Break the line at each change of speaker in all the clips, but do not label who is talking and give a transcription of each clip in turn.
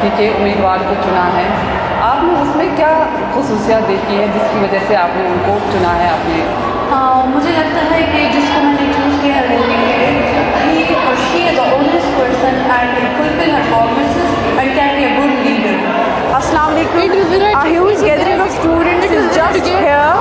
ठीक है उम्मीदवार को चुना है, आपने उसमें क्या खसूसियात देखी है जिसकी वजह से आपने उनको चुना है आपने?
मुझे लगता है कि जिसको मैंने चूज़ किया है ही और she is a honest person and can fulfil her promises and can be a good leader.
Assalamu alaikum. A huge gathering of students is just here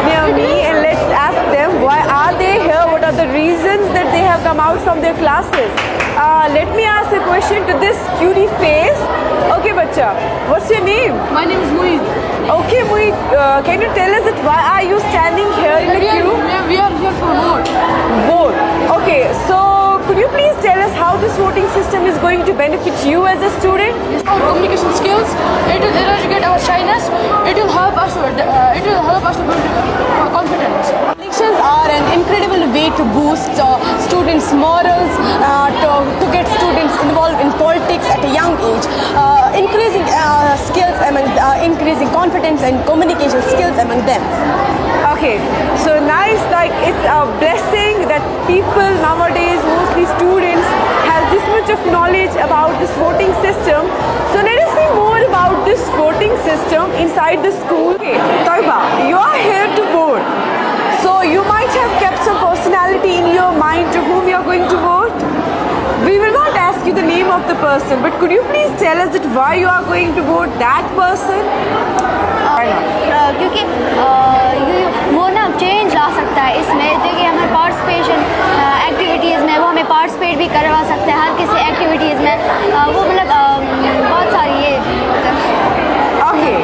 near me, and let's ask them why are they here, what are the reasons that they have come out from their classes. Let me ask a question to this cutie face. Okay bacha, what's your name?
My name is Muid.
Okay Muid, can you tell us that why are you standing here in the queue?
We are here for vote.
Vote. Okay, so could you please tell us how this voting system is going to benefit you as a student?
Our communication skills, it will eradicate our shyness, it will help us to build confidence.
Elections are an incredible way to boost students' morals, to get students involved in politics at a young age, increasing skills increasing confidence and communication skills among them.
Okay, so nice, like it's a blessing that people nowadays, mostly students, have this much of knowledge about this voting system. So let us see more about this voting system inside the school. Okay, Taiba, you are here to vote. So you might have kept some personality in your mind to whom you are going to vote. We will not ask you the name of the person, but could you please tell us that why you are going to vote that person? Why not?
क्योंकि वो ना change ला सकता है इसमें, देखिए हमें participation activities में वो हमें पार्टिसिपेट भी करवा सकते हैं हर किसी एक्टिविटीज़ में, वो मतलब बहुत सारी ये
Okay,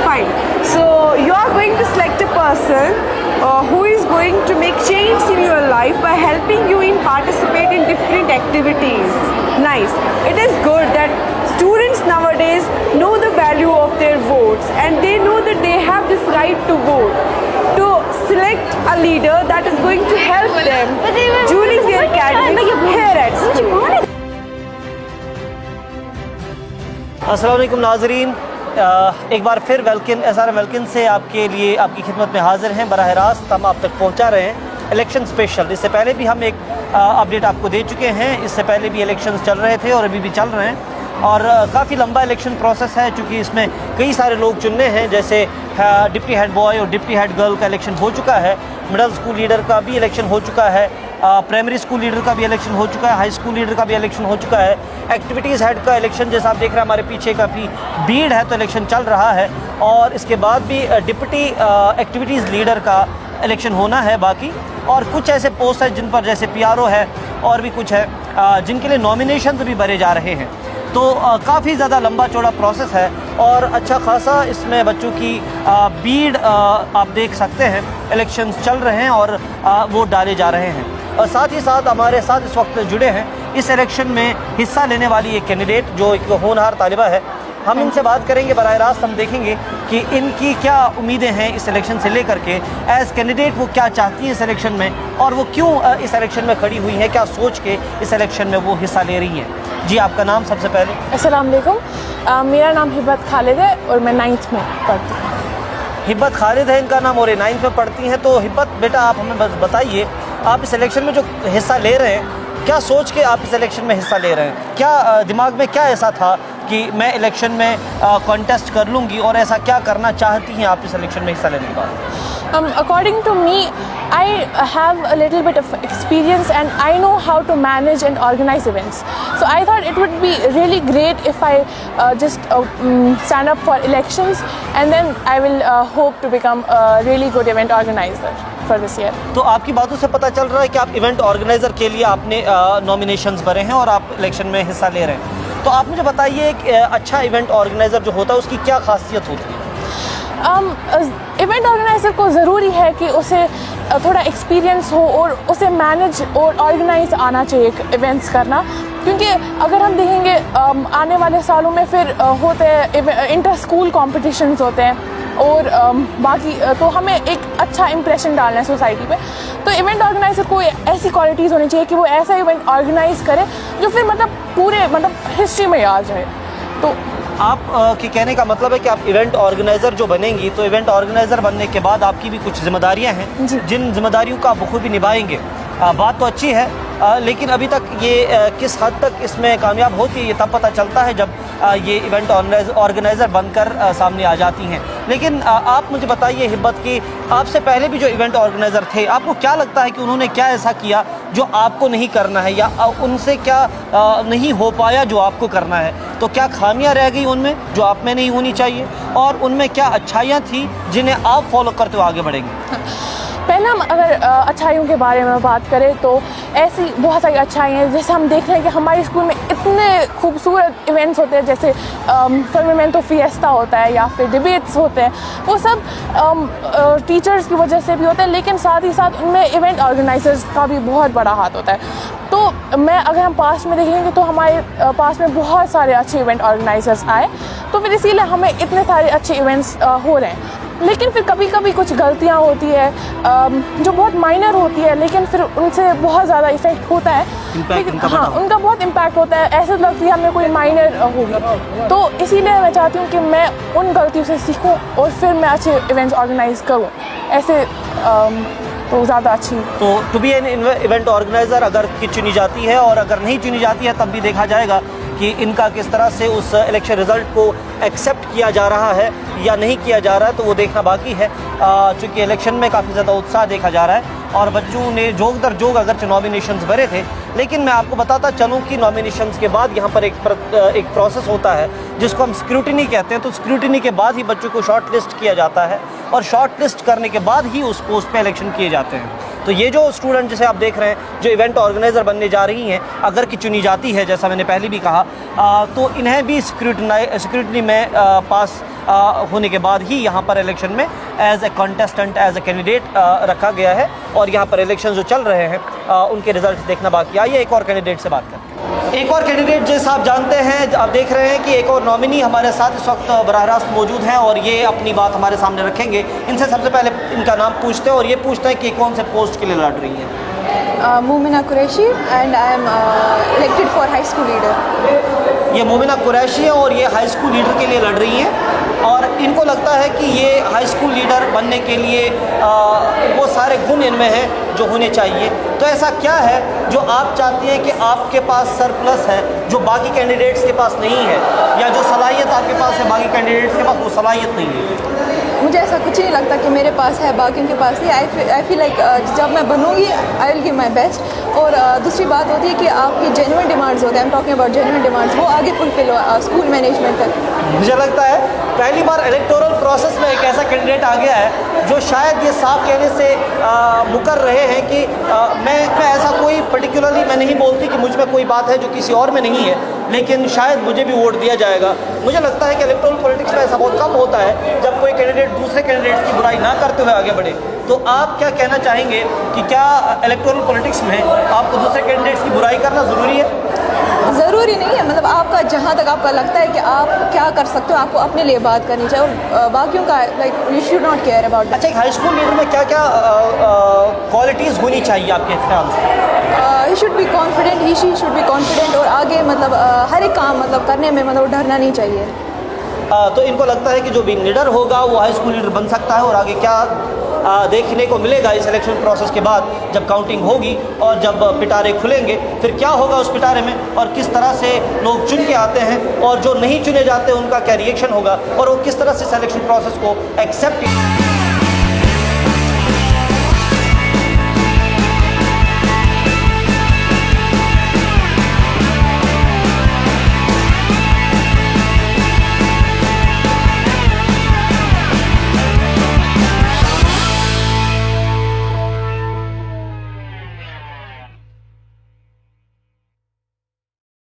fine. So you are going to select a person who is going to make change in your life by helping you in participate in different activities. Nice. It is good that students nowadays know the value of their votes and they know that they have this right to vote, to select a leader that is going to help them during their academics here at school.
अस्सलाम वालेकुम नाज़रीन, एक बार फिर SRM welkin से आपके लिए आपकी खिदमत में हाज़िर हैं। बराह रास्त हम आप तक पहुंचा रहे हैं इलेक्शन स्पेशल। इससे पहले भी हम एक अपडेट आपको दे चुके हैं, इससे पहले भी इलेक्शंस चल रहे थे और अभी भी चल रहे हैं और काफ़ी लंबा इलेक्शन प्रोसेस है चूँकि इसमें कई सारे लोग चुनने हैं। जैसे डिप्टी हेड बॉय और डिप्टी हेड गर्ल का इलेक्शन हो चुका है, मिडिल स्कूल लीडर का भी इलेक्शन हो चुका है, प्राइमरी स्कूल लीडर का भी इलेक्शन हो चुका है, हाई स्कूल लीडर का भी इलेक्शन हो चुका है, एक्टिविटीज़ हेड का इलेक्शन जैसा आप देख रहे हैं हमारे पीछे काफ़ी भीड़ है तो इलेक्शन चल रहा है। और इसके बाद भी डिप्टी एक्टिविटीज़ लीडर का इलेक्शन होना है बाकी, और कुछ ऐसे पोस्ट हैं जिन पर जैसे PRO है और भी कुछ है जिनके लिए नॉमिनेशन भी भरे जा रहे हैं। तो काफ़ी ज़्यादा लंबा चौड़ा प्रोसेस है और अच्छा खासा इसमें बच्चों की भीड़ आप देख सकते हैं। इलेक्शंस चल रहे हैं और वोट डाले जा रहे हैं। और साथ ही साथ हमारे साथ इस वक्त जुड़े हैं इस इलेक्शन में हिस्सा लेने वाली एक कैंडिडेट जो एक होनहार तालिबा है। हम इनसे बात करेंगे, बराह रास्त हम देखेंगे कि इनकी क्या उम्मीदें हैं इस इलेक्शन से लेकर के, एज़ कैंडिडेट वो क्या चाहती हैं इस इलेक्शन में और वो क्यों इस इलेक्शन में खड़ी हुई हैं, क्या सोच के इस इलेक्शन में वो हिस्सा ले रही हैं। जी आपका नाम सबसे पहले?
अस्सलाम वालेकुम, मेरा नाम हिब्बत खालिद है और मैं 9th में पढ़ती हूँ।
हिब्बत खालिद है इनका नाम और ये 9th में पढ़ती हैं। तो हिब्बत बेटा आप हमें बताइए, आप इस इलेक्शन में जो हिस्सा ले रहे हैं क्या सोच के आप इस इलेक्शन में हिस्सा ले रहे हैं, क्या दिमाग में क्या ऐसा था कि मैं इलेक्शन में कॉन्टेस्ट कर लूँगी और ऐसा क्या करना चाहती हैं आप इस इलेक्शन में हिस्सा लेने के बाद?
According to me, I have a little bit of experience and I know how to manage and organize events. So I thought it would be really great if I just stand up for elections and then I will hope to become a really good event organizer for this year.
तो आपकी बातों से पता चल रहा है कि आप इवेंट ऑर्गेनाइज़र के लिए आपने नॉमिनेशंस भरे हैं और आप इलेक्शन में हिस्सा ले रहे हैं। तो आप मुझे बताइए कि अच्छा इवेंट ऑर्गेनाइज़र जो होता है उसकी क्या खासियत होती है?
इवेंट ऑर्गेनाइज़र को ज़रूरी है कि उसे थोड़ा एक्सपीरियंस हो और उसे मैनेज और ऑर्गेनाइज आना चाहिए इवेंट्स करना, क्योंकि अगर हम देखेंगे आने वाले सालों में फिर होते हैं इंटर स्कूल कॉम्पिटिशन्स होते हैं और बाकी तो हमें एक अच्छा इंप्रेशन डालना है सोसाइटी पे। तो इवेंट ऑर्गेनाइज़र को ऐसी क्वालिटीज़ होनी चाहिए कि वो ऐसा इवेंट ऑर्गेनाइज करे जो फिर पूरे हिस्ट्री में आ जाए। तो
आप के कहने का मतलब है कि आप इवेंट ऑर्गेनाइज़र जो बनेंगी तो इवेंट ऑर्गेनाइज़र बनने के बाद आपकी भी कुछ जिम्मेदारियां हैं जिन जिम्मेदारियों का आप बखूबी निभाएंगे। बात तो अच्छी है लेकिन अभी तक ये किस हद तक इसमें कामयाब होती है ये तब पता चलता है जब ये इवेंट ऑर्गेनाइज़र बनकर सामने आ जाती हैं। लेकिन आप मुझे बताइए हिब्बत कि आपसे पहले भी जो इवेंट ऑर्गेनाइज़र थे, आपको क्या लगता है कि उन्होंने क्या ऐसा किया जो आपको नहीं करना है, या उनसे क्या नहीं हो पाया जो आपको करना है? तो क्या खामियां रह गई उनमें जो आप में नहीं होनी चाहिए, और उनमें क्या अच्छाइयाँ थी जिन्हें आप फॉलो करते हुए आगे बढ़ेंगे?
पहले हम अगर अच्छाइयों के बारे में बात करें तो ऐसी बहुत सारी अच्छाइयाँ हैं। जैसे हम देख रहे हैं कि हमारे स्कूल में इतने खूबसूरत इवेंट्स होते हैं, जैसे फर्मेंटो फिएस्टा होता है या फिर डिबेट्स होते हैं। वो सब टीचर्स की वजह से भी होता है, लेकिन साथ ही साथ उनमें इवेंट ऑर्गेनाइजर्स का भी बहुत बड़ा हाथ होता है। तो अगर हम पास्ट में देखेंगे तो हमारे पास में बहुत सारे अच्छे इवेंट ऑर्गेनाइजर्स आए, तो फिर इसीलिए हमें इतने सारे अच्छे इवेंट्स हो रहे हैं। लेकिन फिर कभी कभी कुछ गलतियाँ होती है जो बहुत माइनर होती है, लेकिन फिर उनसे बहुत ज़्यादा इफेक्ट होता है। लेकिन हाँ, उनका बहुत इम्पैक्ट होता है। ऐसे लगती है हमें कोई माइनर होगी, तो इसीलिए मैं चाहती हूँ कि मैं उन गलतियों से सीखूँ और फिर मैं अच्छे इवेंट्स ऑर्गेनाइज करूँ। ऐसे तो ज़्यादा अच्छी।
तो to be an event organiser अगर चुनी जाती है, और अगर नहीं चुनी जाती है तब भी देखा जाएगा कि इनका किस तरह से उस इलेक्शन रिज़ल्ट को एक्सेप्ट किया जा रहा है या नहीं किया जा रहा है, तो वो देखना बाकी है। चूँकि इलेक्शन में काफ़ी ज़्यादा उत्साह देखा जा रहा है और बच्चों ने जोग दर जोग अगरचे नॉमिनेशंस भरे थे, लेकिन मैं आपको बताता चलूँ कि नॉमिनेशंस के बाद यहाँ पर एक प्रोसेस होता है जिसको हम स्क्रूटिनी कहते हैं। तो स्क्रूटिनी के बाद ही बच्चों को शॉर्ट लिस्ट किया जाता है, और शॉर्ट लिस्ट करने के बाद ही उस पोस्ट पे इलेक्शन किए जाते हैं। तो ये जो स्टूडेंट जिसे आप देख रहे हैं जो इवेंट ऑर्गेनाइज़र बनने जा रही हैं, अगर कि चुनी जाती है, जैसा मैंने पहले भी कहा, तो इन्हें भी स्क्रूटनी में पास होने के बाद ही यहाँ पर इलेक्शन में as a contestant, as a candidate रखा गया है। और यहाँ पर इलेक्शन जो चल रहे हैं उनके रिजल्ट देखना बाकी। आइए एक और कैंडिडेट से बात करते हैं। एक और कैंडिडेट जैसा आप जानते हैं, आप देख रहे हैं कि एक और नॉमिनी हमारे साथ इस वक्त बराह रास्त मौजूद हैं और ये अपनी बात हमारे सामने रखेंगे। इनसे सबसे पहले इनका नाम पूछते हैं और ये पूछते हैं कि कौन से पोस्ट के लिए लड़ रही हैं।
Momina Qureshi and I am elected for high school leader.
ये मोमिना कुरैशी है और ये हाई स्कूल लीडर के लिए लड़ रही हैं, और इनको लगता है कि ये हाई स्कूल लीडर बनने के लिए वो सारे गुण इनमें हैं जो होने चाहिए। तो ऐसा क्या है जो आप चाहती हैं कि आपके पास सरप्लस है जो बाकी कैंडिडेट्स के पास नहीं है, या जो सलाहियत आपके पास है बाकी कैंडिडेट्स के पास वो सलाहियत नहीं है?
मुझे ऐसा कुछ नहीं लगता कि मेरे पास है बाकियों के पास नहीं। आई फील लाइक जब मैं बनूंगी I will give my best. और दूसरी बात होती है कि आपकी जेन्युइन डिमांड्स होते हैं, I am talking about genuine demands, वो आगे फुलफिल हो स्कूल मैनेजमेंट तक।
मुझे लगता है पहली बार इलेक्टोरल प्रोसेस में एक ऐसा कैंडिडेट आ गया है जो शायद ये साफ कहने से मुकर रहे हैं कि मैं ऐसा कोई पर्टिकुलरली मैं नहीं बोलती कि मुझ में कोई बात है जो किसी और में नहीं है, लेकिन शायद मुझे भी वोट दिया जाएगा। मुझे लगता है कि इलेक्टोरल पॉलिटिक्स में ऐसा बहुत कम होता है जब कोई कैंडिडेट दूसरे कैंडिडेट की बुराई ना करते हुए आगे बढ़े। तो आप क्या कहना चाहेंगे कि क्या इलेक्टोरल पॉलिटिक्स में आपको दूसरे कैंडिडेट्स की बुराई करना ज़रूरी है?
ज़रूरी नहीं है, मतलब आपका जहाँ तक आपका लगता है कि आप क्या कर सकते हो आपको अपने लिए बात करनी चाहिए, और बाकियों का like you should not care about.
अच्छा, एक हाई स्कूल लीडर में क्या क्या क्वालिटीज़ होनी चाहिए आपके ख्याल से?
He should be confident, he she should be confident, और आगे मतलब हर एक काम मतलब करने में मतलब डरना नहीं चाहिए।
तो इनको लगता है कि जो भी लीडर होगा वो हाई स्कूल लीडर बन सकता है। और आगे क्या देखने को मिलेगा इस इलेक्शन प्रोसेस के बाद, जब काउंटिंग होगी और जब पिटारे खुलेंगे, फिर क्या होगा उस पिटारे में और किस तरह से लोग चुन के आते हैं, और जो नहीं चुने जाते उनका क्या रिएक्शन होगा, और वो किस तरह से इस इलेक्शन प्रोसेस को एक्सेप्ट